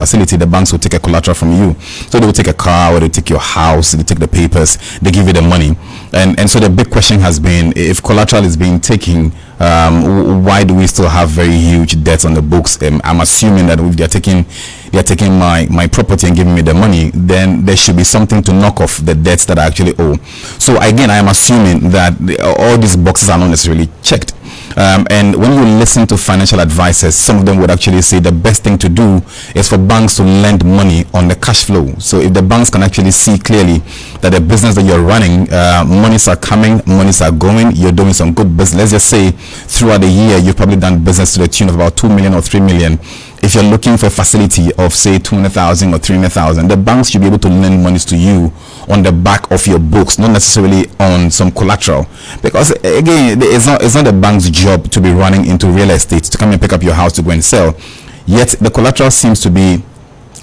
facility, the banks will take a collateral from you. So they will take a car, or they take your house, they take the papers, they give you the money. And so the big question has been, if collateral is being taken, why do we still have very huge debts on the books? I'm assuming that if they're taking my property and giving me the money, then there should be something to knock off the debts that I actually owe. So again, I am assuming that all these boxes are not necessarily checked. And when you listen to financial advisors, some of them would actually say the best thing to do is for banks to lend money on the cash flow. So if the banks can actually see clearly that the business that you're running, monies are coming, monies are going, you're doing some good business. Let's just say throughout the year, you've probably done business to the tune of about 2 million or 3 million. If you're looking for a facility of say 200,000 or 300,000, the banks should be able to lend monies to you on the back of your books, not necessarily on some collateral. Because again, it's not the bank's job to be running into real estate to come and pick up your house to go and sell. Yet the collateral seems to be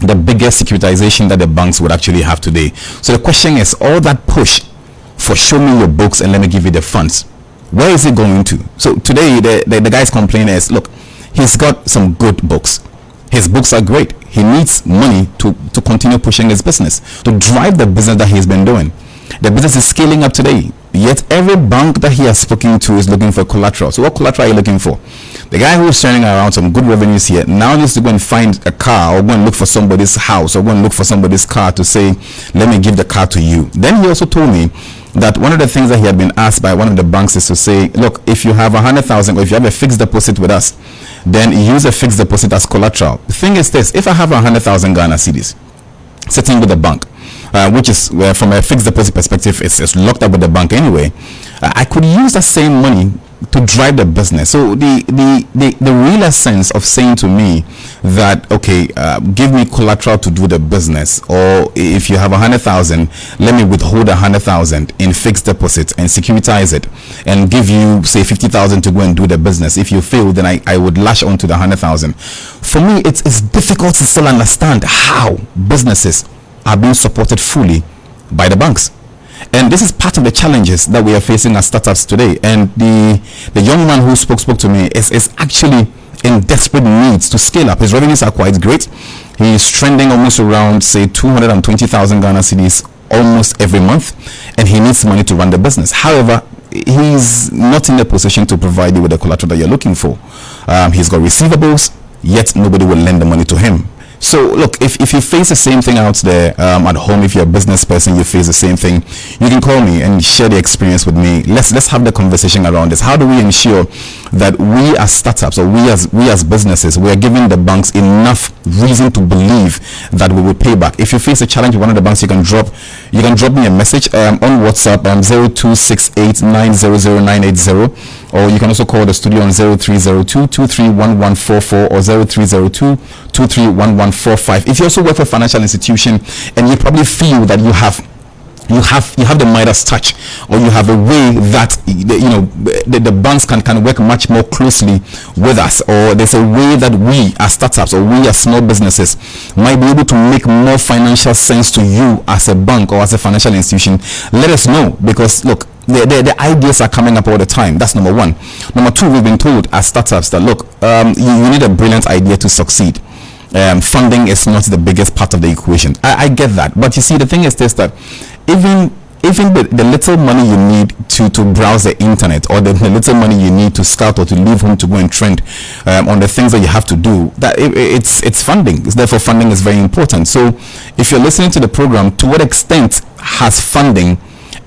the biggest securitization that the banks would actually have today. So the question is, all that push for show me your books and let me give you the funds, where is it going to? So today the guy's complaining is, look, he's got some good books. His books are great. He needs money to continue pushing his business, to drive the business that he's been doing. The business is scaling up today. Yet every bank that he has spoken to is looking for collateral. So what collateral are you looking for? The guy who's turning around some good revenues here now needs to go and find a car, or go and look for somebody's house, or go and look for somebody's car to say, let me give the car to you. Then he also told me that one of the things that he had been asked by one of the banks is to say, look, if you have 100,000 or if you have a fixed deposit with us, then use a fixed deposit as collateral. The thing is this: if I have 100,000 Ghana cedis sitting with the bank, which is from a fixed deposit perspective, it's locked up with the bank anyway, I could use that same money to drive the business. So the real essence of saying to me that, okay, give me collateral to do the business, or if you have 100,000, let me withhold 100,000 in fixed deposit and securitize it and give you say 50,000 to go and do the business. If you fail, then I would lash on to the 100,000. For me, it's difficult to still understand how businesses are being supported fully by the banks. And this is part of the challenges that we are facing as startups today. And the young man who spoke to me is actually in desperate needs to scale up. His revenues are quite great. He is trending almost around say 220,000 Ghana cedis almost every month, and he needs money to run the business. However, he's not in a position to provide you with the collateral that you're looking for. He's got receivables, yet nobody will lend the money to him. So look, if you face the same thing out there at home, if you're a business person, you face the same thing, you can call me and share the experience with me. Let's have the conversation around this. How do we ensure that we as startups, or we as businesses, we are giving the banks enough reason to believe that we will pay back? If you face a challenge with one of the banks, you can drop me a message on WhatsApp 0268900980, or you can also call the studio on 0302-231144 or 0302-231145. If you also work for a financial institution and you probably feel that you have the Midas touch, or you have a way that the banks can work much more closely with us, or there's a way that we as startups or we as small businesses might be able to make more financial sense to you as a bank or as a financial institution, let us know. Because look, the ideas are coming up all the time. That's number one. Number two, we've been told as startups that look, you need a brilliant idea to succeed. Funding is not the biggest part of the equation. I get that, but you see, the thing is this, that even the little money you need to browse the internet, or the little money you need to scout or to leave home to go and trend on the things that you have to do, that it's funding. Therefore, funding is very important. So if you're listening to the program, to what extent has funding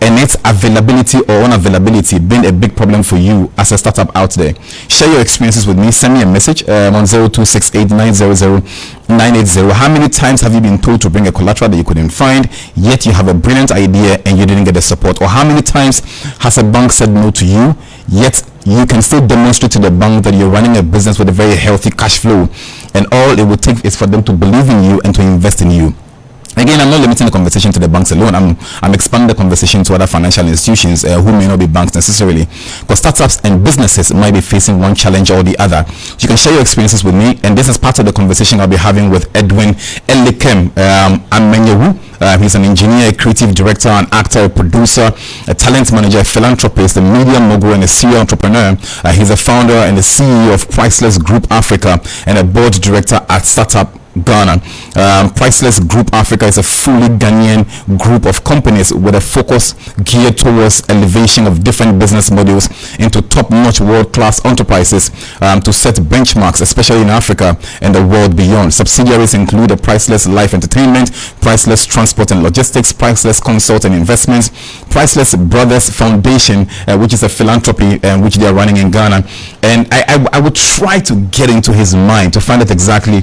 and its availability or unavailability been a big problem for you as a startup out there? Share your experiences with me. Send me a message on 0268900980. How many times have you been told to bring a collateral that you couldn't find, yet you have a brilliant idea and you didn't get the support? Or how many times has a bank said no to you, yet you can still demonstrate to the bank that you're running a business with a very healthy cash flow, and all it would take is for them to believe in you and to invest in you? Again, I'm not limiting the conversation to the banks alone. I'm expanding the conversation to other financial institutions who may not be banks necessarily, because startups and businesses might be facing one challenge or the other. You can share your experiences with me, and this is part of the conversation I'll be having with Edwin Elikem. He's an engineer, a creative director, an actor, a producer, a talent manager, a philanthropist, a media mogul, and a serial entrepreneur. He's a founder and the CEO of Priceless Group Africa and a board director at startup Ghana. Priceless Group Africa is a fully Ghanaian group of companies with a focus geared towards elevation of different business models into top-notch world-class enterprises to set benchmarks, especially in Africa and the world beyond. Subsidiaries include the Priceless Life Entertainment, Priceless Transport and Logistics, Priceless Consult and Investments, Priceless Brothers Foundation, which is a philanthropy which they are running in Ghana. And I would try to get into his mind to find out exactly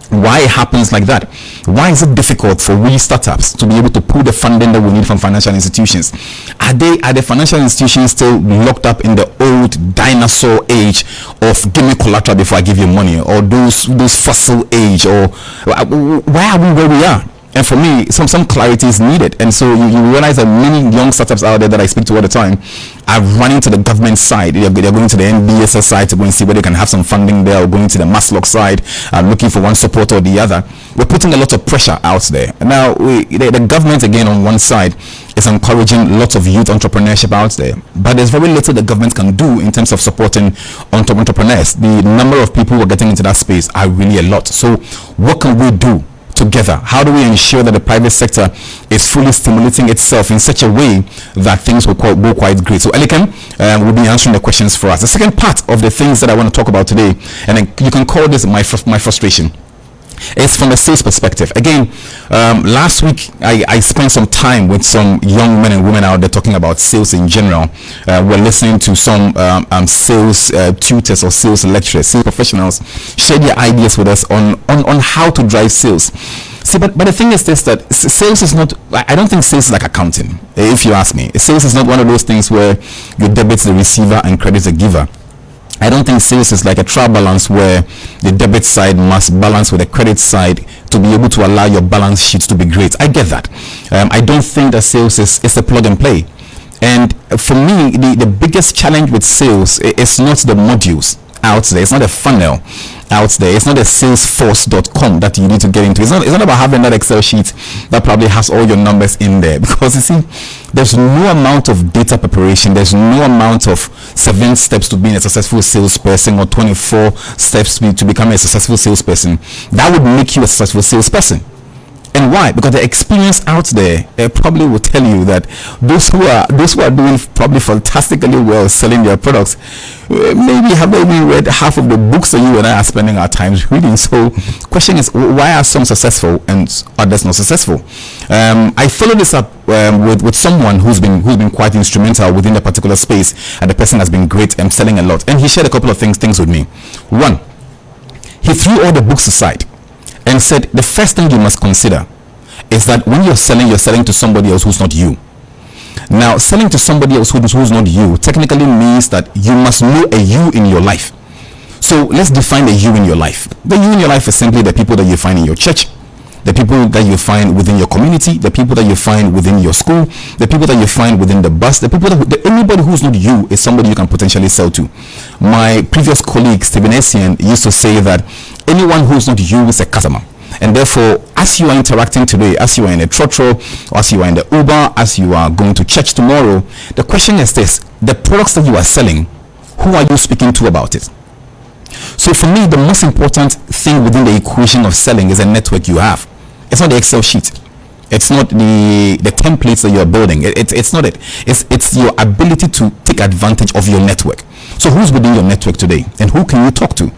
why it happens like that. Why is it difficult for we startups to be able to pull the funding that we need from financial institutions? Are the financial institutions still locked up in the old dinosaur age of give me collateral before I give you money, or those fossil age, or why are we where we are? And for me, some clarity is needed. And so you realize that many young startups out there that I speak to all the time are running to the government side. They're going to the NBSS side to go and see where they can have some funding there, or going to the Maslock side, looking for one support or the other. We're putting a lot of pressure out there. Now, the government, again, on one side, is encouraging lots of youth entrepreneurship out there. But there's very little the government can do in terms of supporting entrepreneurs. The number of people who are getting into that space are really a lot. So what can we do together? How do we ensure that the private sector is fully stimulating itself in such a way that things will go quite great? So Elikem will be answering the questions for us. The second part of the things that I want to talk about today, and then you can call this my frustration, is from a sales perspective. Again, last week I spent some time with some young men and women out there talking about sales in general. We're listening to some sales tutors or sales lecturers, sales professionals share their ideas with us on how to drive sales. See, but the thing is this, that sales is not, I don't think sales is like accounting, if you ask me. Sales is not one of those things where you debit the receiver and credit the giver. I don't think sales is like a trial balance where the debit side must balance with the credit side to be able to allow your balance sheets to be great. I get that. I don't think that sales is a plug and play. And for me, the biggest challenge with sales is not the modules out there. It's not a funnel out there. It's not a salesforce.com that you need to get into. It's not about having that Excel sheet that probably has all your numbers in there, because you see, there's no amount of data preparation, there's no amount of 7 steps to being a successful salesperson or 24 steps to become a successful salesperson that would make you a successful salesperson. And why? Because the experience out there probably will tell you that those who are doing probably fantastically well selling their products maybe haven't even read half of the books that you and I are spending our times reading. So question is, why are some successful and others not successful? I follow this up with someone who's been quite instrumental within the particular space, and the person has been great and selling a lot. And he shared a couple of things with me. One, he threw all the books aside and said the first thing you must consider is that when you're selling to somebody else who's not you. Now, selling to somebody else who's not you technically means that you must know a you in your life. So let's define the you in your life. The you in your life is simply the people that you find in your church, the people that you find within your community, the people that you find within your school, the people that you find within the bus, the people that anybody who's not you is somebody you can potentially sell to. My previous colleague Stephen Essien used to say that anyone who's not you is a customer. And therefore, as you are interacting today, as you are in a trotro, or as you are in the Uber, as you are going to church tomorrow, the question is this: the products that you are selling, who are you speaking to about it? So for me, the most important thing within the equation of selling is a network you have. It's not the Excel sheet. It's not the templates that you're building. It's not it. It's your ability to take advantage of your network. So who's within your network today, and who can you talk to?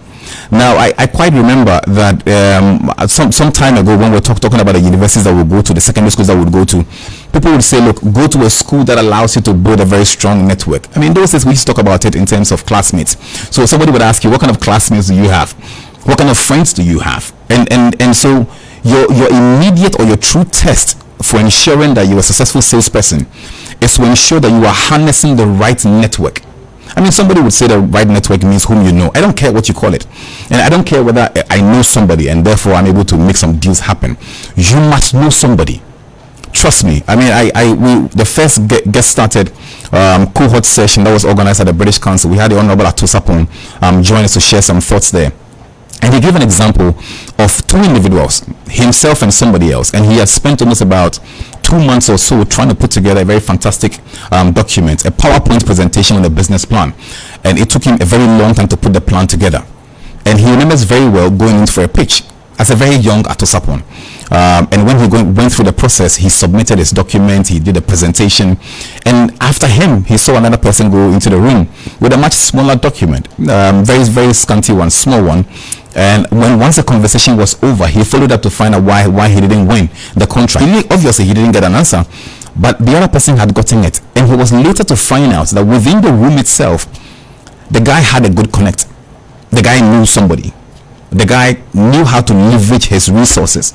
Now, I quite remember that some time ago, when we were talking about the universities that we go to, the secondary schools that we would go to, people would say, look, go to a school that allows you to build a very strong network. I mean, those days we used to talk about it in terms of classmates. So somebody would ask you, what kind of classmates do you have? What kind of friends do you have? And so your immediate or your true test for ensuring that you're a successful salesperson is to ensure that you are harnessing the right network. I mean, somebody would say the right network means whom you know. I don't care what you call it. And I don't care whether I know somebody and therefore I'm able to make some deals happen. You must know somebody. Trust me. I mean, the first get started cohort session that was organized at the British Council, we had the Honorable Atosapon join us to share some thoughts there. And he gave an example of 2 individuals, himself and somebody else, and he had spent almost about 2 months or so trying to put together a very fantastic document, a PowerPoint presentation on a business plan. And it took him a very long time to put the plan together. And he remembers very well going in for a pitch. as a very young Atosapon. And when he went through the process, he submitted his document, he did a presentation, and after him, he saw another person go into the room with a much smaller document, very, very scanty one, small one. And once the conversation was over, he followed up to find out why he didn't win the contract. Obviously, he didn't get an answer, but the other person had gotten it. And he was later to find out that within the room itself, the guy had a good connect. The guy knew somebody. The guy knew how to leverage his resources.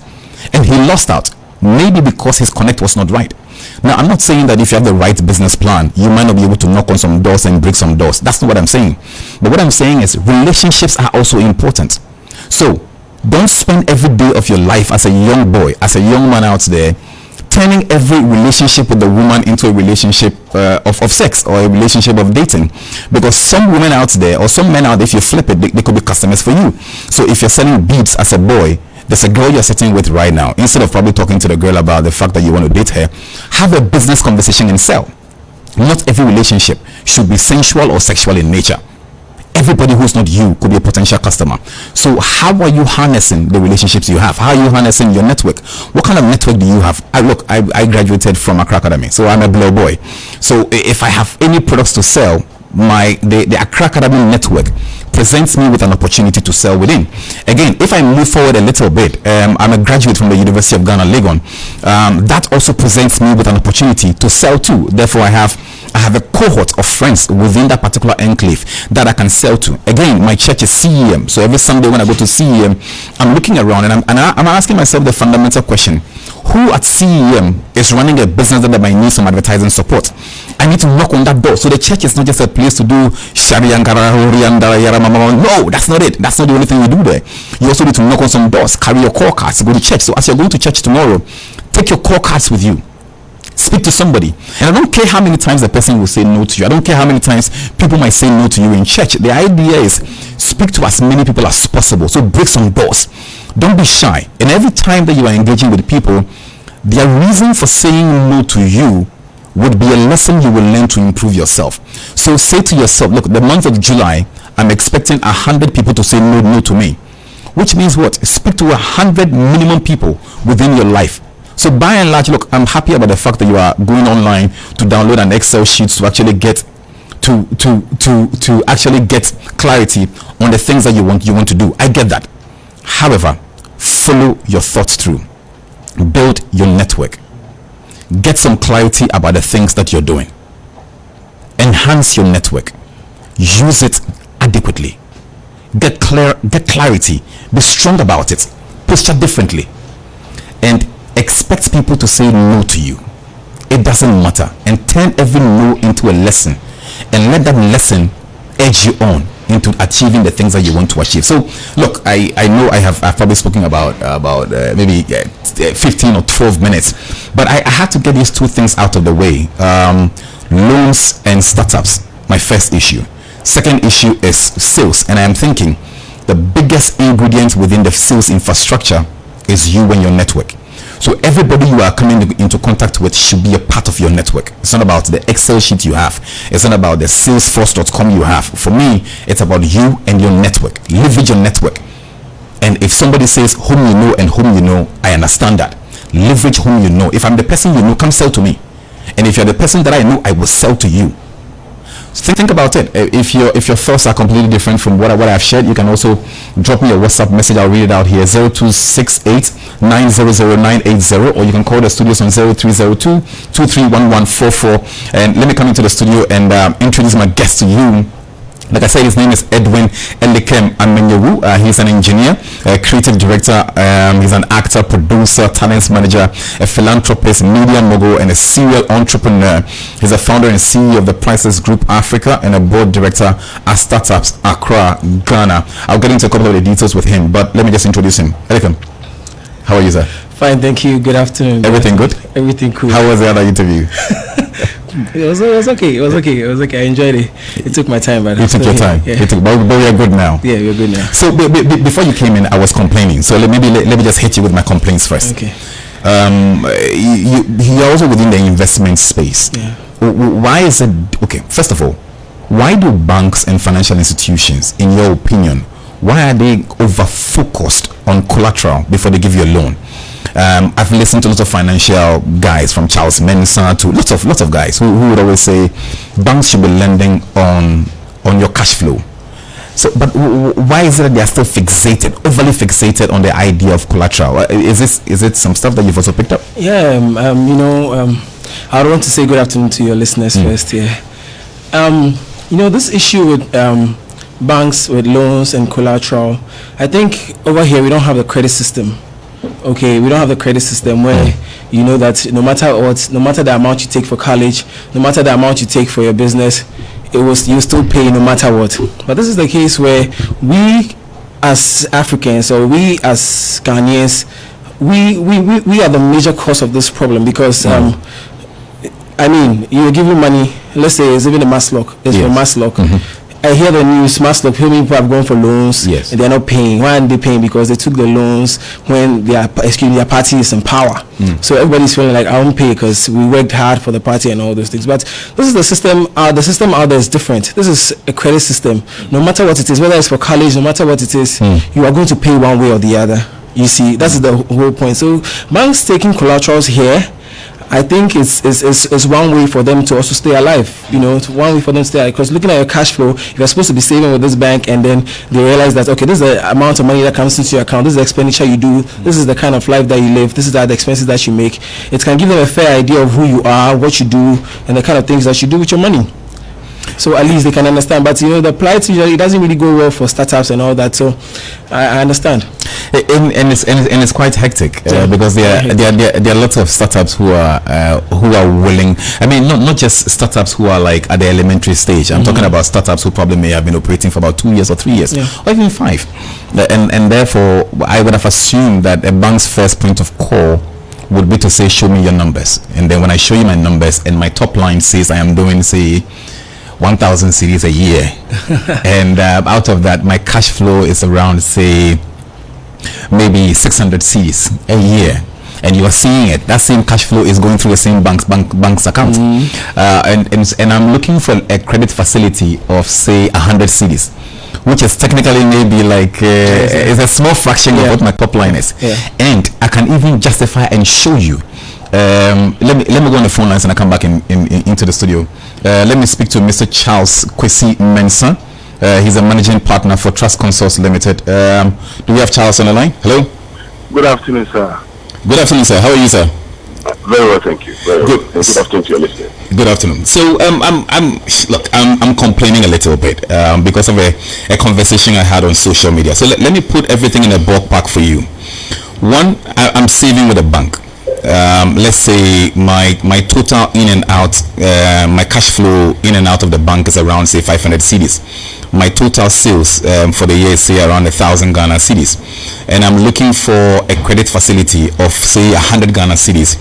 And he lost out, maybe because his connect was not right. Now, I'm not saying that if you have the right business plan, you might not be able to knock on some doors and break some doors. That's not what I'm saying. But what I'm saying is relationships are also important. So don't spend every day of your life as a young boy, as a young man out there, turning every relationship with the woman into a relationship of sex, or a relationship of dating. Because some women out there, or some men out there, if you flip it, they could be customers for you. So if you're selling beads as a boy, there's a girl you're sitting with right now. Instead of probably talking to the girl about the fact that you want to date her, have a business conversation and sell. Not every relationship should be sensual or sexual in nature. Everybody who's not you could be a potential customer. So how are you harnessing the relationships you have? How are you harnessing your network? What kind of network do you have? I graduated from Accra Academy, so I'm a below boy. So if I have any products to sell, the Accra Academy network presents me with an opportunity to sell within. Again, if I move forward a little bit, I'm a graduate from the University of Ghana, Legon. That also presents me with an opportunity to sell too. Therefore, I have a cohort of friends within that particular enclave that I can sell to. Again, my church is CEM, so every Sunday when I go to CEM, I'm looking around and I'm asking myself the fundamental question: who at CEM is running a business that might need some advertising support? I need to knock on that door. So the church is not just a place to do no, that's not it. That's not the only thing you do there. You also need to knock on some doors, carry your call cards, go to church. So as you're going to church tomorrow, take your call cards with you. Speak to somebody. And I don't care how many times the person will say no to you. I don't care how many times people might say no to you in church. The idea is speak to as many people as possible. So break some doors. Don't be shy. And every time that you are engaging with people, their reason for saying no to you would be a lesson you will learn to improve yourself. So say to yourself, look, the month of July, I'm expecting 100 people to say no to me. Which means what? Speak to 100 minimum people within your life. So by and large, look, I'm happy about the fact that you are going online to download an Excel sheet to actually get to actually get clarity on the things that you want to do. I get that. However, follow your thoughts through. Build your network. Get some clarity about the things that you're doing. Enhance your network. Use it adequately. Get clarity. Be strong about it. Posture differently. And expect people to say no to you. It doesn't matter. And turn every no into a lesson. And let that lesson edge you on into achieving the things that you want to achieve. So look, I know I've probably spoken about maybe 15 or 12 minutes, but I had to get these two things out of the way. Loans and startups, my first issue. Second issue is sales, and I am thinking the biggest ingredient within the sales infrastructure is you and your network. So everybody you are coming into contact with should be a part of your network. It's not about the Excel sheet you have. It's not about the salesforce.com you have. For me, it's about you and your network. Leverage your network. And if somebody says whom you know and whom you know, I understand that. Leverage whom you know. If I'm the person you know, come sell to me. And if you're the person that I know, I will sell to you. So think about it. If your thoughts are completely different from what I've shared, you can also drop me a WhatsApp message. I'll read it out here: 0268-900-980, or you can call the studios on 0302-231144. And let me come into the studio and introduce my guest to you. Like I said, his name is Edwin Elikem. He's an engineer, a creative director, he's an actor, producer, talent manager, a philanthropist, media mogul, and a serial entrepreneur. He's a founder and CEO of the Priceless Group Africa and a board director at Startups Accra, Ghana. I'll get into a couple of the details with him, but let me just introduce him. Elikem, how are you, sir? Fine, thank you. Good afternoon. Everything good? Everything cool. How was the other interview? It was okay. I enjoyed it. It took my time, but you took your time. Yeah. But we are good now. Yeah, we're good now. So before you came in, I was complaining. So let me just hit you with my complaints first. Okay. You're also within the investment space. Yeah. Why is it okay? First of all, why do banks and financial institutions, in your opinion, why are they over focused on collateral before they give you a loan. I've listened to lots of financial guys, from Charles Mensah to lots of guys who would always say banks should be lending on your cash flow. So, but why is it that they are still overly fixated on the idea of collateral? Is it some stuff that you've also picked up? Yeah, I don't want to say good afternoon to your listeners first here. This issue with banks with loans and collateral, I think over here we don't have the credit system. Okay, we don't have the credit system where you know that no matter the amount you take for college, no matter the amount you take for your business, you still pay no matter what. But this is the case where we as Africans, or we as Ghanaians, we are the major cause of this problem, because you're giving money, let's say it's even a mass lock, for mass lock. I hear the news, mass lock, people have gone for loans, and they're not paying. Why aren't they paying? Because they took the loans when their party is in power. So everybody's feeling like, I won't pay because we worked hard for the party and all those things. But this is the system. The system out there is different. This is a credit system. No matter what it is, whether it's for college, no matter what it is, you are going to pay one way or the other. You see, that's the whole point. So banks taking collaterals here, I think it's one way for them to also stay alive. It's one way for them to stay alive, because looking at your cash flow, if you're supposed to be saving with this bank and then they realize that, okay, this is the amount of money that comes into your account, this is the expenditure you do, this is the kind of life that you live, this is the expenses that you make, it can give them a fair idea of who you are, what you do, and the kind of things that you do with your money. So at least they can understand. But the plight usually, it doesn't really go well for startups and all that. So I understand. And it's quite hectic because there are lots of startups who are willing. I mean, not just startups who are like at the elementary stage. I'm talking about startups who probably may have been operating for about 2 years or 3 years, or even 5. And therefore, I would have assumed that a bank's first point of call would be to say, show me your numbers. And then when I show you my numbers and my top line says I am doing, say, 1,000 cedis a year, and out of that my cash flow is around, say, maybe 600 cedis a year, and you are seeing it, that same cash flow is going through the same bank's account, and I'm looking for a credit facility of, say, 100 cedis, which is technically maybe like is a small fraction of what my top line is, and I can even justify and show you. Let me go on the phone lines and I come back into the studio. Let me speak to Mr. Charles Kwesi Mensah. He's a managing partner for Trust Consults Limited. Do we have Charles on the line? Hello. Good afternoon, sir. Good afternoon, sir. How are you, sir? Very well, thank you. Very good. Well. Good afternoon to your listeners. Good afternoon. So I'm complaining a little bit because of a conversation I had on social media. So let me put everything in a ballpark for you. One, I'm saving with a bank. Let's say my total in and out, my cash flow in and out of the bank is around, say, 500 cedis. My total sales for the year is, say, around 1,000 Ghana cedis, and I'm looking for a credit facility of, say, 100 Ghana cedis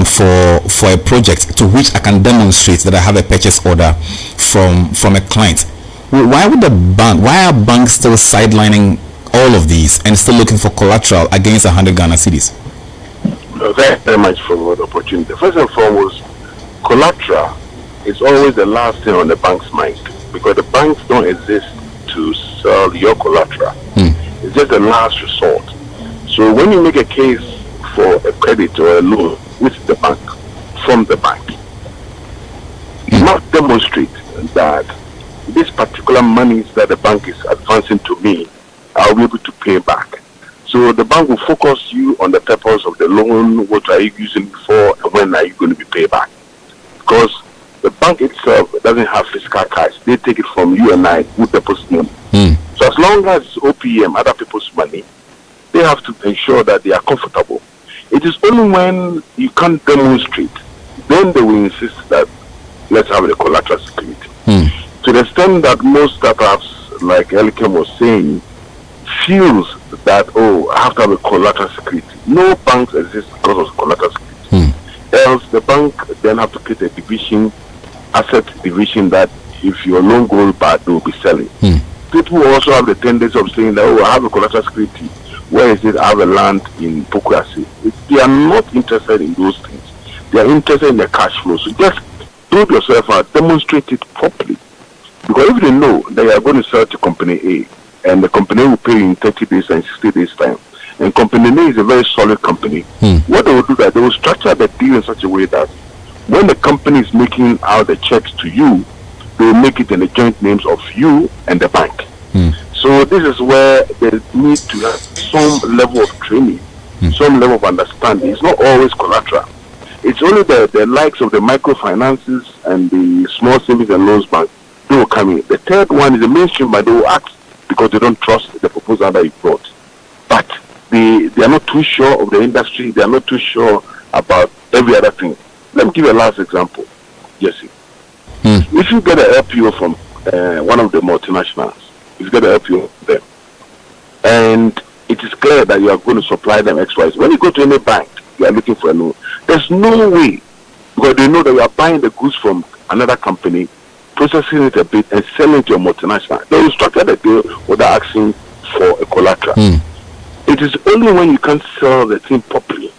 for a project to which I can demonstrate that I have a purchase order from a client. Why are banks still sidelining all of these and still looking for collateral against 100 Ghana cedis? Very, very much for the opportunity. First and foremost, collateral is always the last thing on the bank's mind, because the banks don't exist to sell your collateral. It's just the last resort. So when you make a case for a credit or a loan with the bank, from the bank, you must demonstrate that this particular money that the bank is advancing to me, I'll be able to pay back. So the bank will focus you on the purpose of the loan, what are you using it for, and when are you going to be paid back. Because the bank itself doesn't have physical cash. They take it from you and I who deposit money. So as long as it's OPM, other people's money, they have to ensure that they are comfortable. It is only when you can't demonstrate, then they will insist that let's have a collateral security. To the extent that most startups, like Elikem was saying, feels that, I have to have a collateral security. No banks exist because of collateral security. Else the bank then have to create a division, asset division, that if your loan goes bad, they will be selling. People also have the tendency of saying that, I have a collateral security. Where is it? I have a land in Pokuasi. They are not interested in those things. They are interested in the cash flow. So just do it yourself out, demonstrate it properly. Because if they know that you are going to sell to company A, and the company will pay you in 30 days and 60 days time, and Company A is a very solid company, what they will do that they will structure the deal in such a way that when the company is making out the checks to you, they will make it in the joint names of you and the bank. So this is where they need to have some level of training, some level of understanding. It's not always collateral. It's only the likes of the microfinances and the small savings and loans bank they will come in. The third one is the mainstream, but they will act because they don't trust the proposal that you brought. But they are not too sure of the industry. They are not too sure about every other thing. Let me give you a last example, Jesse. If you get an LPO from one of the multinationals, if you get an LPO from them, and it is clear that you are going to supply them XYZ, when you go to any bank, you are looking for a loan. There's no way, because they know that you are buying the goods from another company, processing it a bit, and selling it to a multinational. They will structure the deal without asking for a collateral. It is only when you can't sell the thing properly.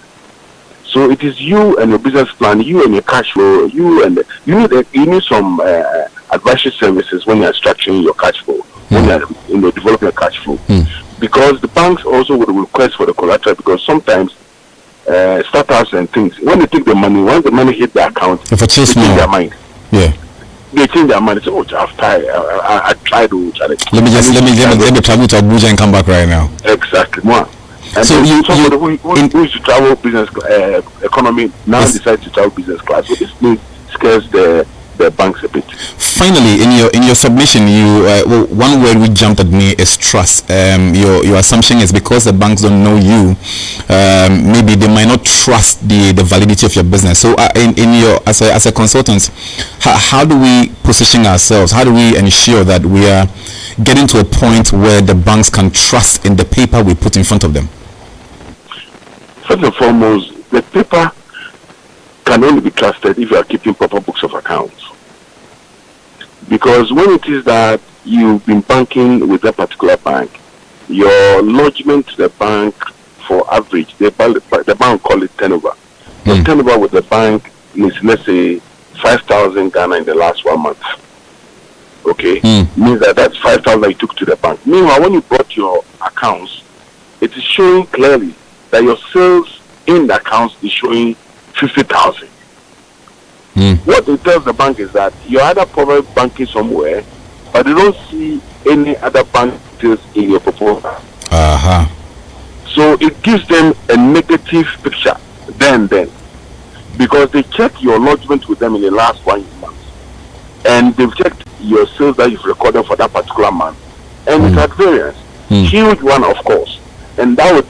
So it is you and your business plan, you and your cash flow, you need some advisory services when you are structuring your cash flow, when you are developing a cash flow. Because the banks also would request for the collateral, because sometimes startups and things, when they take the money, once the money hit the account, they change their mind. They change their mind. Say, "Oh, I tried to challenge. Let me travel to Abuja and come back right now." Exactly, more. And so somebody who used to travel business economy now decides to travel business class. So this thing scares the banks a bit. Finally, in your submission, you one word which jumped at me is trust. Your assumption is because the banks don't know you, maybe they might not trust the validity of your business. So in your as a consultant, how do we position ourselves? How do we ensure that we are getting to a point where the banks can trust in the paper we put in front of them? First and foremost, the paper can only be trusted if you are keeping proper books of accounts. Because when it is that you've been banking with a particular bank, your lodgement to the bank for average, the bank call it turnover. Your turnover with the bank is, let's say, 5,000 Ghana in the last 1 month. Okay? Means that's 5,000 you took to the bank. Meanwhile, when you brought your accounts, it is showing clearly that your sales in the accounts is showing 50,000. What it tells the bank is that you're either probably banking somewhere, but they don't see any other bank details in your proposal. So it gives them a negative picture then, because they check your lodgement with them in the last 1 month, and they've checked your sales that you've recorded for that particular month, and it's at variance, huge one, of course, and that would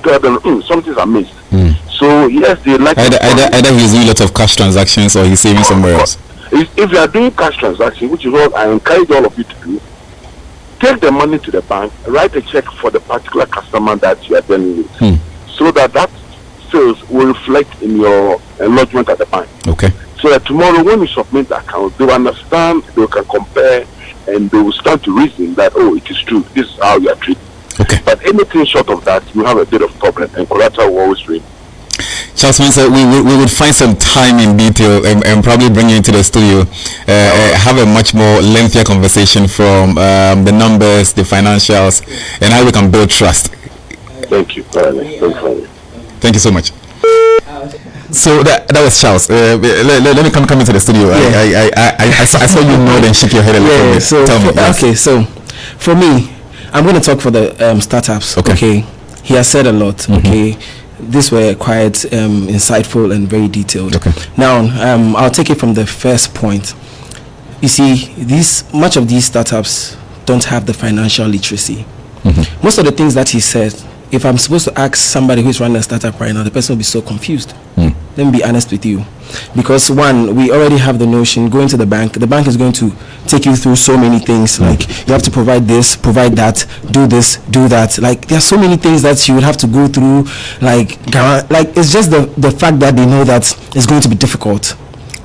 tell them something's amiss. So yes, they like either he's doing a lot of cash transactions or he's saving somewhere else. If you are doing cash transactions, which is what I encourage all of you to do, take the money to the bank, write a check for the particular customer that you are dealing with, so that sales will reflect in your lodgement at the bank. Okay. So that tomorrow when you submit the account, they will understand, they can compare, and they will start to reason that, oh, it is true, this is how you are treated. Okay. But anything short of that, you have a bit of problem, and collateral will always reign. Charles Spencer, we would find some time in detail and probably bring you into the studio, have a much more lengthier conversation from the numbers, the financials, and how we can build trust. Thank you. Thank you so much. So that was Charles. Let me come into the studio. I saw you nod and shake your head a little bit. So tell me. Okay, so for me, I'm going to talk for the startups. Okay. He has said a lot. Okay. These were quite insightful and very detailed. Okay. Now, I'll take it from the first point. You see, much of these startups don't have the financial literacy. Most of the things that he said, if I'm supposed to ask somebody who's running a startup right now, the person will be so confused. Let me be honest with you. Because one, we already have the notion, going to the bank is going to take you through so many things. Like, you have to provide this, provide that, do this, do that. Like, there are so many things that you would have to go through. Like it's just the fact that they know that it's going to be difficult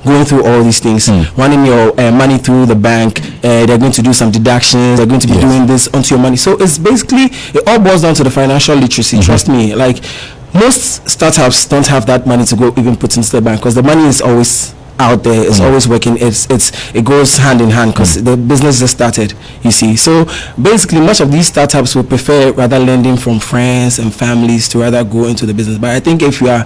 going through all these things, running your money through the bank. They're going to do some deductions, they're going to be doing this onto your money. So it's basically, it all boils down to the financial literacy. Trust me, like, most startups don't have that money to go even put into the bank, because the money is always out there is always working. It goes hand in hand because the business just started, you see. So basically, much of these startups will prefer rather lending from friends and families to rather go into the business. But I think if you are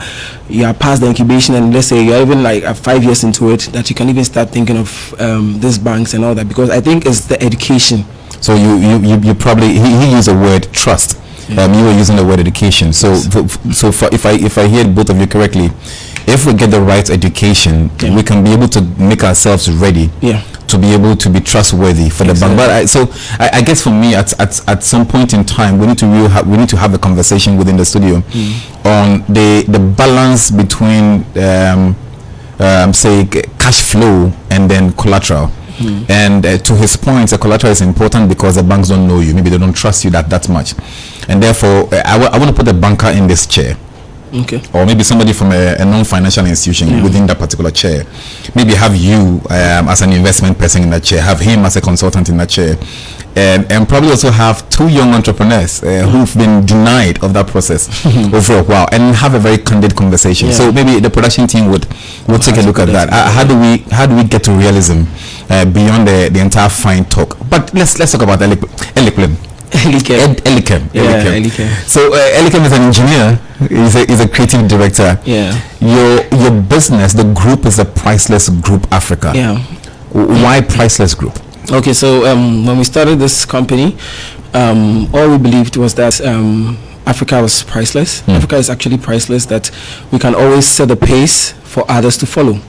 past the incubation and let's say you're even like 5 years into it, that you can even start thinking of these banks and all that, because I think it's the education. So you probably he used the word trust. You were using the word education. So if I hear both of you correctly, if we get the right education, we can be able to make ourselves ready to be able to be trustworthy for the bank. But I guess for me, at some point in time, we need to have a conversation within the studio on the balance between say cash flow and then collateral. And to his point, the collateral is important because the banks don't know you. Maybe they don't trust you that much, and therefore I want to put the banker in this chair. Okay. Or maybe somebody from a non-financial institution within that particular chair. Maybe have you as an investment person in that chair, have him as a consultant in that chair, and probably also have two young entrepreneurs who've been denied of that process over a while, and have a very candid conversation. So maybe the production team would take a look at that. How do we get to realism beyond the entire fine talk? But let's talk about Elikem. Elikem. So Elikem is an engineer. He's a creative director. Your business, the group, is a Priceless Group Africa. Why Priceless Group? Okay, so when we started this company, all we believed was that Africa was priceless. Africa is actually priceless, that we can always set the pace for others to follow.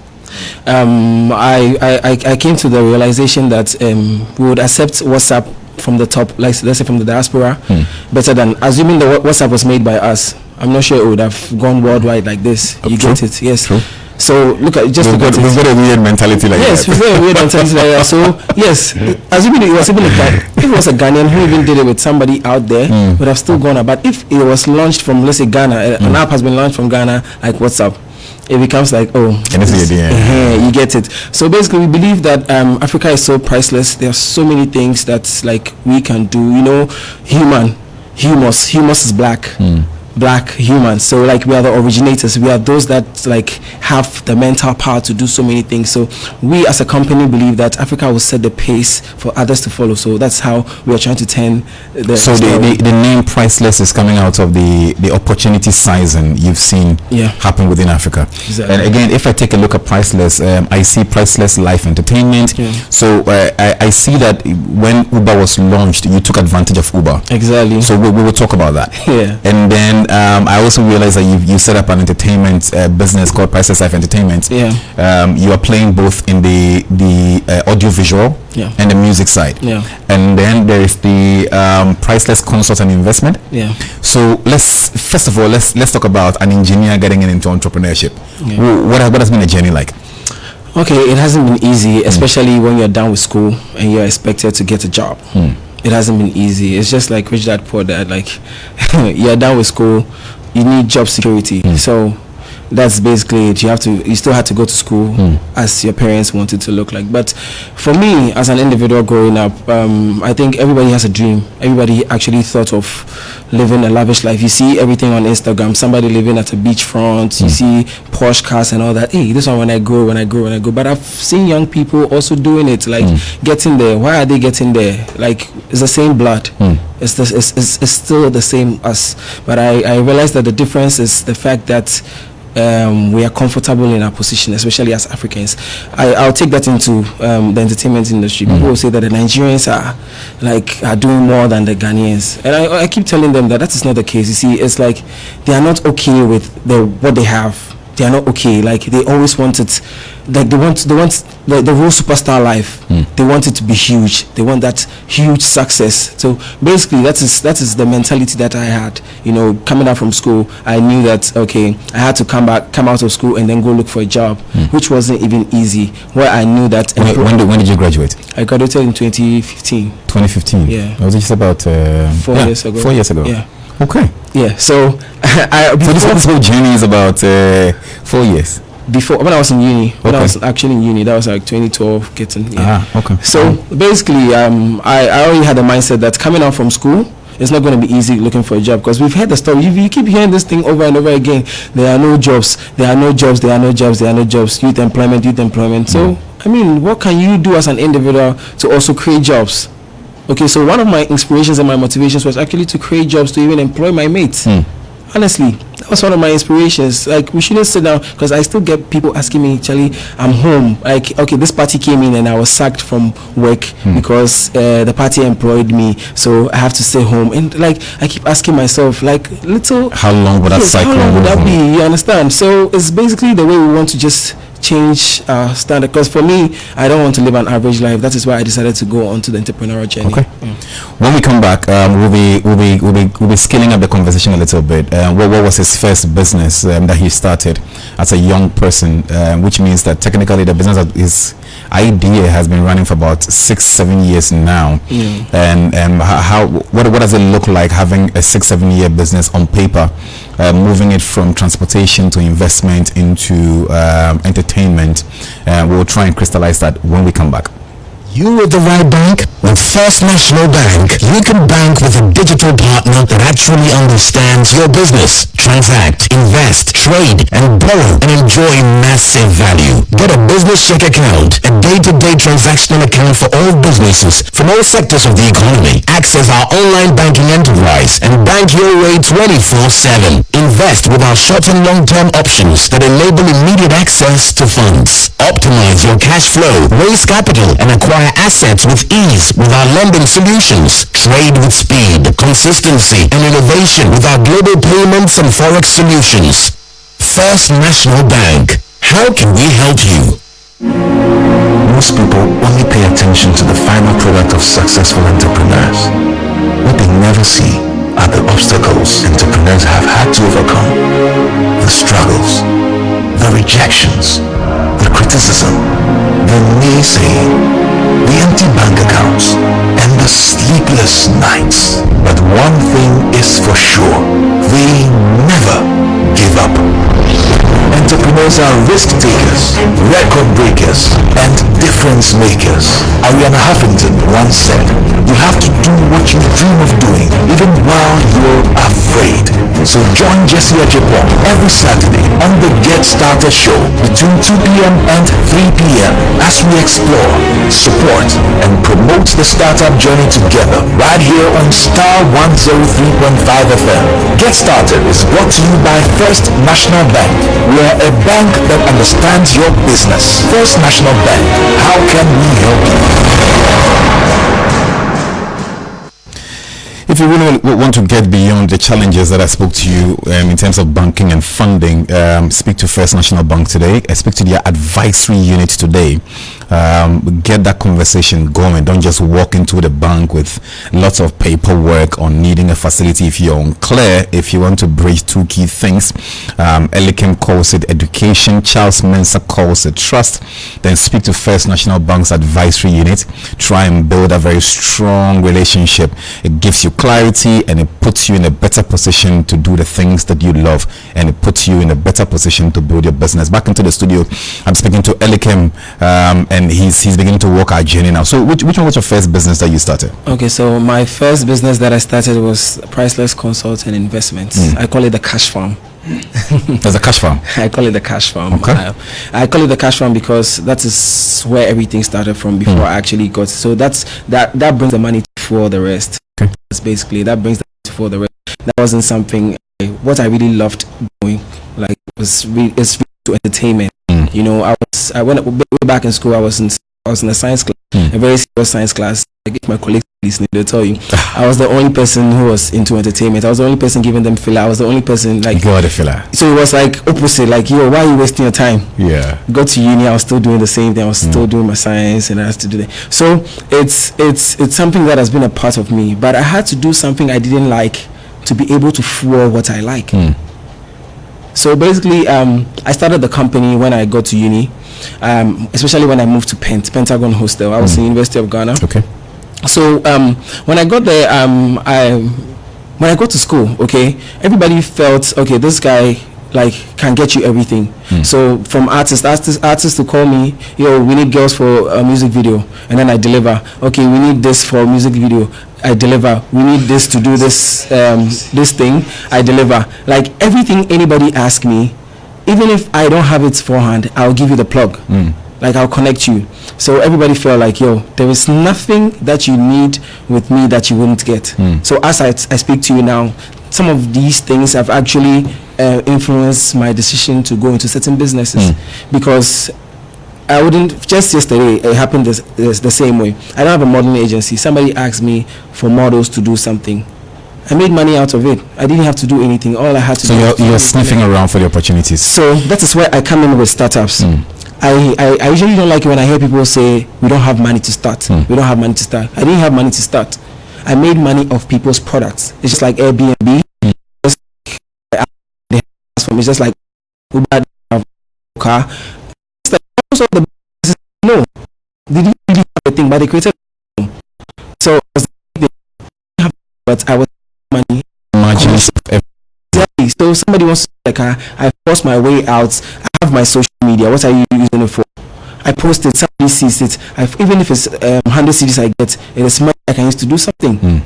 I came to the realization that we would accept WhatsApp from the top, like let's say from the diaspora, better than assuming the WhatsApp was made by us. I'm not sure it would have gone worldwide like this. You get it? Yes. True. So we've got a weird mentality like that. Yes, we've got a weird mentality like that. So yes, assuming it was even if it was a Ghanaian who even did it with somebody out there, would have still gone up. But if it was launched from, let's say, Ghana, an app has been launched from Ghana, like WhatsApp, it becomes like, you get it. So basically, we believe that Africa is so priceless. There are so many things that like we can do. You know, humus is black humans. So like we are the originators. We are those that like have the mental power to do so many things. So we as a company believe that Africa will set the pace for others to follow. So that's how we are trying to turn the name Priceless is coming out of the opportunity sizing you've seen happen within Africa. Exactly. And again, if I take a look at Priceless, I see Priceless Life Entertainment. So I see that when Uber was launched, you took advantage of Uber. Exactly. So we will talk about that. And then I also realized that you set up an entertainment business called Priceless Life Entertainment. You are playing both in the audio visual and the music side. And then there is the Priceless Consult and Investment. So let's talk about an engineer getting into entrepreneurship. What has been a journey like? Okay, it hasn't been easy, especially when you're done with school and you're expected to get a job. It hasn't been easy. It's just like Rich Dad Poor Dad. Like you're done with school, you need job security. So that's basically it. You still had to go to school as your parents wanted to look like. But for me, as an individual growing up, I think everybody has a dream. Everybody actually thought of living a lavish life. You see everything on Instagram, somebody living at a beachfront, you see Porsche cars and all that. Hey, this one when I grow. But I've seen young people also doing it, like getting there. Why are they getting there? Like it's the same blood. It's still the same us. But I realized that the difference is the fact that we are comfortable in our position, especially as Africans. I'll take that into the entertainment industry. People will say that the Nigerians are doing more than the Ghanaians, and I keep telling them that is not the case. You see, it's like they are not okay with what they have. They are not okay. Like they always want it. Like they want the real superstar life. They want it to be huge. They want that huge success. So basically, that is the mentality that I had. You know, coming out from school, I knew that okay, I had to come out of school and then go look for a job, which wasn't even easy. Where I knew that. When did you graduate? I graduated in 2015. 2015. Yeah. Was it just about 4 years ago? 4 years ago. Yeah. Okay. Yeah. So this whole journey is about 4 years. Before, when I was in uni, when I was actually in uni, that was like 2012 getting. Okay. So basically, I already had a mindset that coming out from school, it's not going to be easy looking for a job, because we've heard the story. You keep hearing this thing over and over again. There are no jobs. There are no jobs. There are no jobs. There are no jobs. Youth employment. So, I mean, what can you do as an individual to also create jobs? Okay, so one of my inspirations and my motivations was actually to create jobs to even employ my mates. Honestly, that was one of my inspirations. Like, we shouldn't sit down, because I still get people asking me, Charlie, I'm home. Like, okay, this party came in and I was sacked from work because the party employed me, so I have to stay home. And like, I keep asking myself, like, how long would that cycle? How long would that be? You understand? So it's basically the way we want to just change our standard, because for me, I don't want to live an average life. That is why I decided to go on to the entrepreneurial journey. Okay. When we come back, we'll be scaling up the conversation a little bit. What was his first business that he started as a young person, which means that technically the business of his idea has been running for about 6-7 years now. And what does it look like having a 6-7 year business on paper, moving it from transportation to investment into entertainment? We'll try and crystallize that when we come back. You with the right bank? With First National Bank, you can bank with a digital partner that actually understands your business. Transact, invest, trade, and borrow, and enjoy massive value. Get a business check account, a day-to-day transactional account for all businesses from all sectors of the economy. Access our online banking enterprise and bank your way 24/7. Invest with our short and long-term options that enable immediate access to funds. Optimize your cash flow, raise capital, and acquire assets with ease with our lending solutions. Trade with speed, consistency, and innovation with our global payments and forex solutions. First National Bank. How can we help you? Most people only pay attention to the final product of successful entrepreneurs. What they never see are the obstacles entrepreneurs have had to overcome, the struggles, the rejections, the criticism, the naysaying, the empty bank accounts, and the sleepless nights. But one thing is for sure, they never give up. Entrepreneurs are risk takers, record breakers, and difference makers. Ariana Huffington once said, you have to do what you dream of doing, even while you're afraid. So join Jesse Agyepong every Saturday on the Get Started Show between 2 p.m. and 3 p.m. as we explore, support, and promote the startup journey together right here on Starrfm103.5fm. Get Started is brought to you by First National Bank. We are a bank that understands your business. First National Bank. How can we help you? If you really want to get beyond the challenges that I spoke to you in terms of banking and funding, speak to First National Bank today. Speak to their advisory unit today. Get that conversation going. Don't just walk into the bank with lots of paperwork on needing a facility if you're unclear. If you want to bridge two key things, Elikem calls it education, Charles Mensah calls it trust. Then speak to First National Bank's advisory unit. Try and build a very strong relationship. It gives you clarity and it puts you in a better position to do the things that you love, and it puts you in a better position to build your business. Back into the studio, I'm speaking to Elikem, and he's beginning to walk our journey now. So which one was your first business that you started? Okay, so my first business that I started was Priceless Consult and Investments. I call it the Cash Farm. There's a cash farm. I call it the Cash Farm. Okay. I call it the Cash Farm because that is where everything started from before I actually got. So that brings the money for the rest. Okay. That's basically that brings the money for the rest. That wasn't something what I really loved doing. Like it's really to entertainment. You know, I went way back in school. I was in a science class, a very serious science class. I gave my colleagues listening, they'll tell you I was the only person who was into entertainment. I was the only person giving them filler. I was the only person like God a filler. So it was like opposite, like, yo, why are you wasting your time? Yeah. Go to uni, I was still doing the same thing. I was still doing my science and I had to do that. So it's something that has been a part of me. But I had to do something I didn't like to be able to fuel what I like. So basically, I started the company when I got to uni, especially when I moved to Pentagon Hostel. I was in the University of Ghana. Okay. So when I got there, when I got to school, okay, everybody felt, okay, this guy like can get you everything. So from artists to call me, yo, we need girls for a music video, and then I deliver. Okay, we need this for a music video. I deliver. We need this to do this this thing, I deliver. Like everything anybody asks me, even if I don't have it forehand, I'll give you the plug. Like I'll connect you. So everybody felt like, yo, there is nothing that you need with me that you wouldn't get. So as I speak to you now, some of these things have actually influenced my decision to go into certain businesses, because I wouldn't, just yesterday it happened the same way. I don't have a modeling agency. Somebody asked me for models to do something. I made money out of it. I didn't have to do anything. All I had to do. So you're sniffing around for the opportunities. So that is where I come in with startups. I usually don't like it when I hear people say we don't have money to start. We don't have money to start. I didn't have money to start. I made money off people's products. It's just like Airbnb. It's just like Uber, car. It's like most of the businesses, no, they didn't really have a thing, but they created. So but I was money. Margins. Exactly. So somebody wants to like I force my way out. I have my social media. What are you using it for? I post it. Somebody sees it. Even if it's 100 CDs I get, it is money I can use to do something.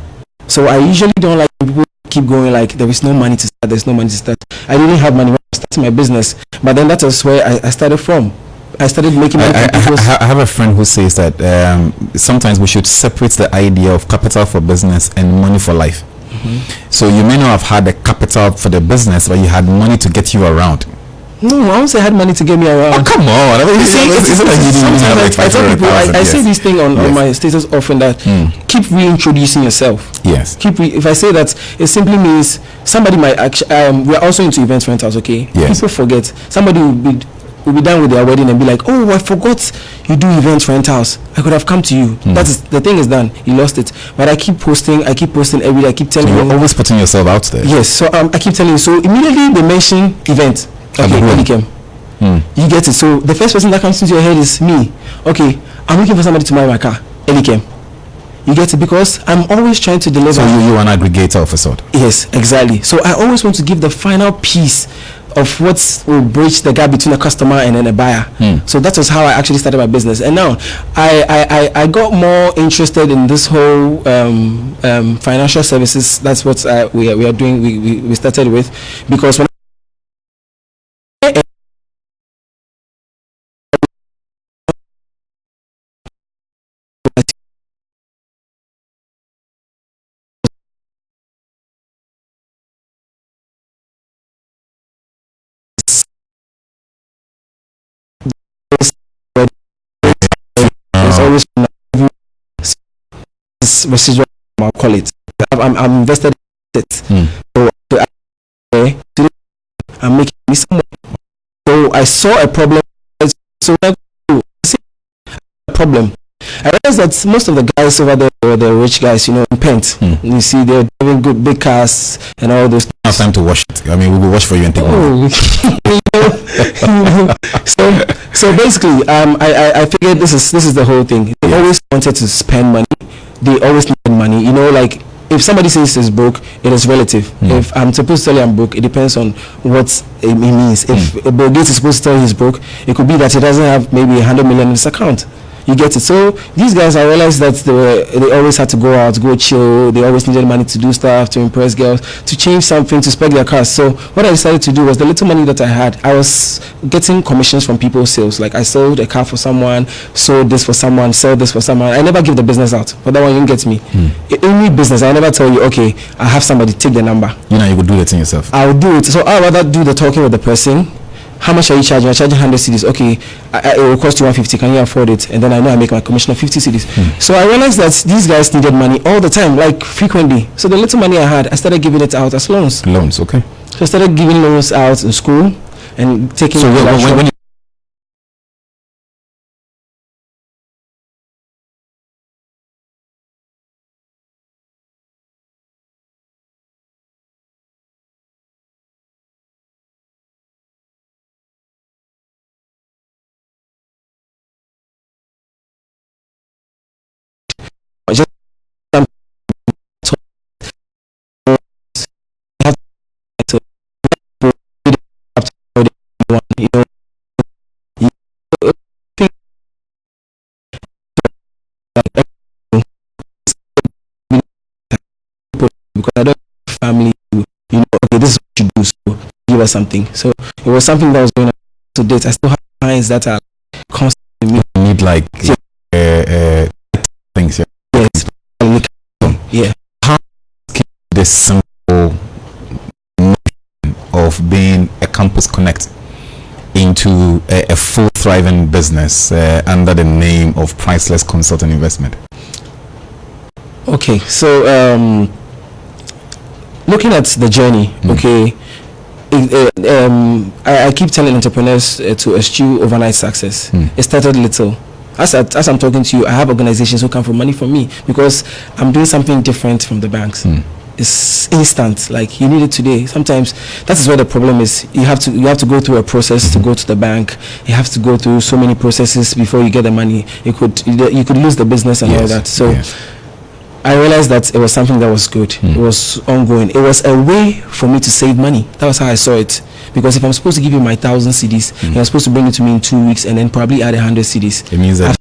So I usually don't like when people keep going like there is no money to start. There's no money to start. I didn't have money when I started my business, but then that was where I started from. I started making money. I have a friend who says that sometimes we should separate the idea of capital for business and money for life. So you may not have had the capital for the business, but you had money to get you around. No, I won't say I had money to get me around. Oh, come on. I mean, I tell people, I say this thing on my status often that keep reintroducing yourself. Yes. If I say that, it simply means somebody might actually, we're also into event rentals, okay? Yes. People forget. Somebody will be done with their wedding and be like, oh, I forgot you do event rentals. I could have come to you. The thing is done. You lost it. But I keep posting every day. I keep telling you. You're always putting yourself out there. Yes. So I keep telling you. So immediately they mention event. Okay, Elikem. You get it. So the first person that comes into your head is me. Okay, I'm looking for somebody to buy my car. Elikem. You get it, because I'm always trying to deliver. So you're an aggregator of a sort. Yes, exactly. So I always want to give the final piece of what will bridge the gap between a customer and then a buyer. So that was how I actually started my business. And now I got more interested in this whole financial services. That's what we are doing. We started with, because when always residual, I'll call it. I'm invested in it. So I'm making me some money. So I saw a problem. So I see a problem. I realized that most of the guys over there were the rich guys, in Pent. You see, they're driving good big cars and all those. Now it's time to wash it. I mean, we will wash for you and take one. So basically, I figured this is the whole thing. They always wanted to spend money. They always need money. Like if somebody says it's broke, it is relative. If I'm supposed to tell you I'm broke, it depends on what it means. If Bill Gates is supposed to tell you he's broke, it could be that he doesn't have maybe 100 million in his account. You get it. So these guys, I realized that they always had to go out, go chill. They always needed money to do stuff, to impress girls, to change something, to spec their cars. So what I decided to do was the little money that I had, I was getting commissions from people's sales. Like I sold a car for someone, sold this for someone, sold this for someone. I never give the business out. But that one, you get me. In any business, I never tell you, okay, I have somebody take the number. You could do the thing yourself. I would do it. So I'd rather do the talking with the person. How much are you charging? I'm charging 100 CDs. Okay, it will cost you 150. Can you afford it? And then I know I make my commission of 50 CDs. So I realized that these guys needed money all the time, like frequently. So the little money I had, I started giving it out as loans. Loans, okay. So I started giving loans out in school and taking. So when you because I don't have family to, okay, this is what you do, so give us something. So it was something that was going on to date. I still have clients that are constantly need like things. Yeah. How can this simple notion of being a campus connect into a full thriving business under the name of Priceless Consulting Investment? Okay, so looking at the journey, okay, I keep telling entrepreneurs to eschew overnight success. It started little. As I'm talking to you, I have organizations who come for money from me because I'm doing something different from the banks. It's instant, like you need it today. Sometimes that is where the problem is. You have to go through a process to go to the bank. You have to go through so many processes before you get the money. You could lose the business and all that. So I realized that it was something that was good. It was ongoing. It was a way for me to save money. That was how I saw it. Because if I'm supposed to give you my 1,000 CDs, you're supposed to bring it to me in 2 weeks and then probably add 100 CDs. It means that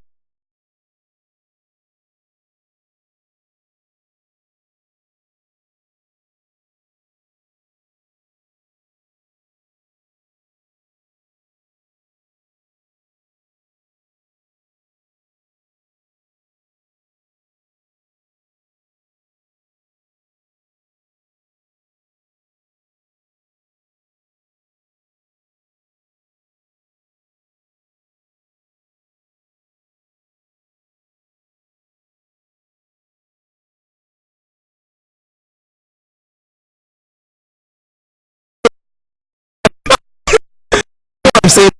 I'm saying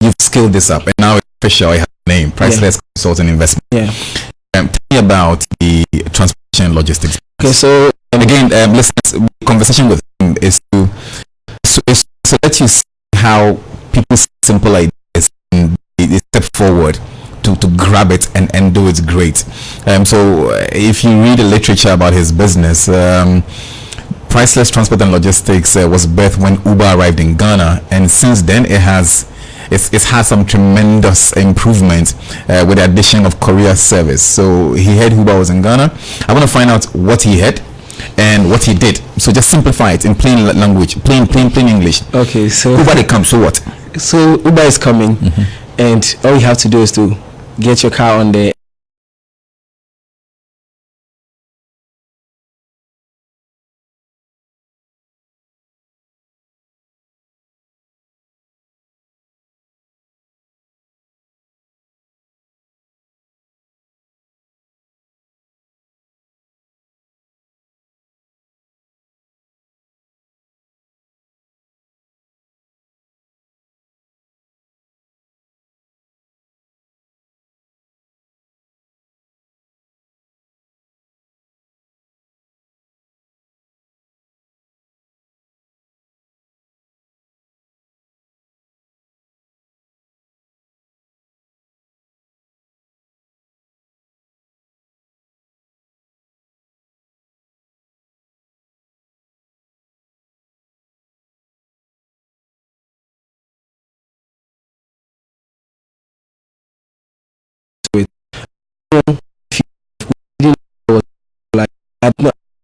you've scaled this up and now it's official. I have a name, Priceless Consulting Investment. Tell me about the transportation and logistics. Okay, so again, listeners, conversation with him is to let you see how people's simple ideas and they step forward to grab it and do it great. So if you read the literature about his business, Priceless Transport and Logistics was birthed when Uber arrived in Ghana, and since then it's had some tremendous improvement with the addition of courier service. So he heard Uber was in Ghana. I want to find out what he heard and what he did. So just simplify it in plain language, plain English. Okay, so Uber they come. So what? So Uber is coming, and all you have to do is to get your car on the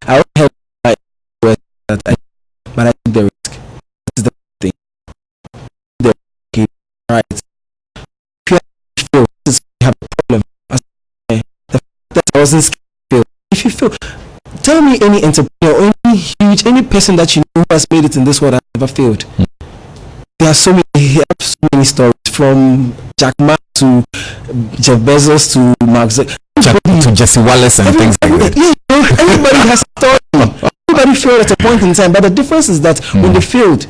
I would help that but I took the risk. That's the thing. Right. If you feel this you have a problem, that wasn't feel. If you feel, tell me any entrepreneur, any person that you know who has made it in this world has never failed. There are so many stories, from Jack Ma to Jeff Bezos to Mark to Jesse Wallace and things like that. Everybody has a story. Everybody failed at a point in time, but the difference is that when they failed,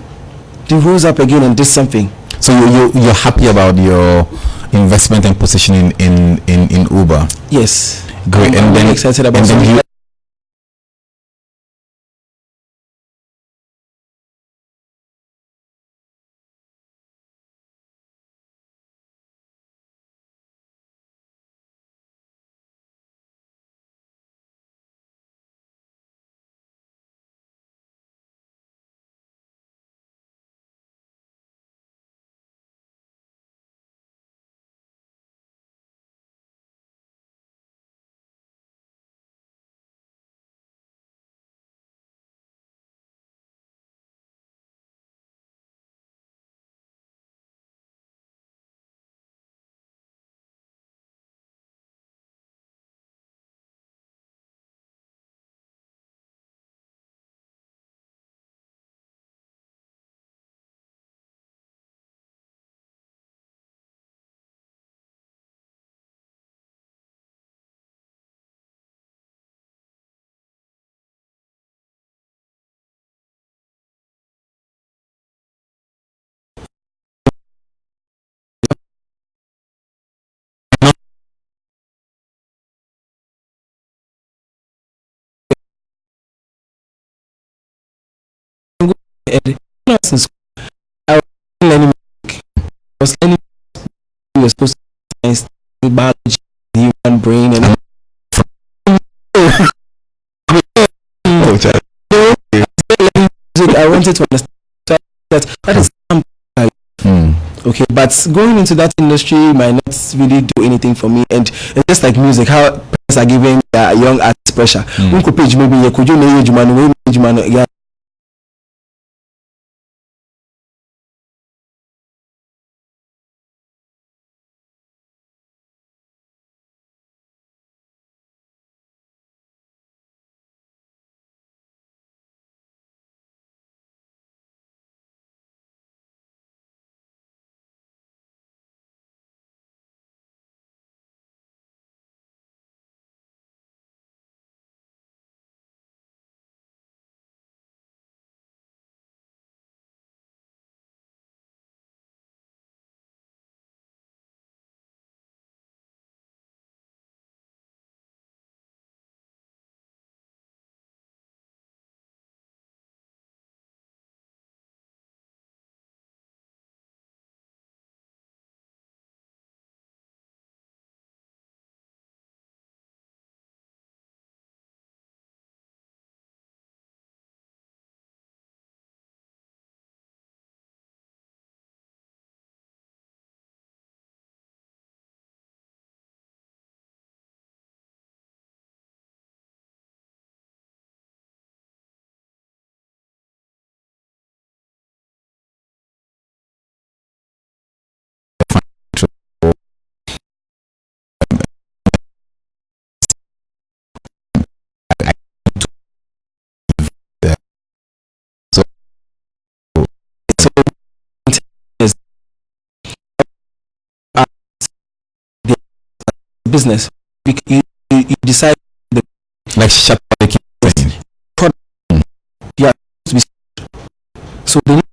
they rose up again and did something. So you're happy about your investment and positioning in Uber? Yes. Great. I'm really excited about it. I was in school, I was learning music. I was learning we were supposed to science, biology, human brain, and I wanted to understand that is something okay, but going into that industry might not really do anything for me. And it's just like music, how parents are giving young artists pressure. Maybe could you business, you decide the like shut yeah, so they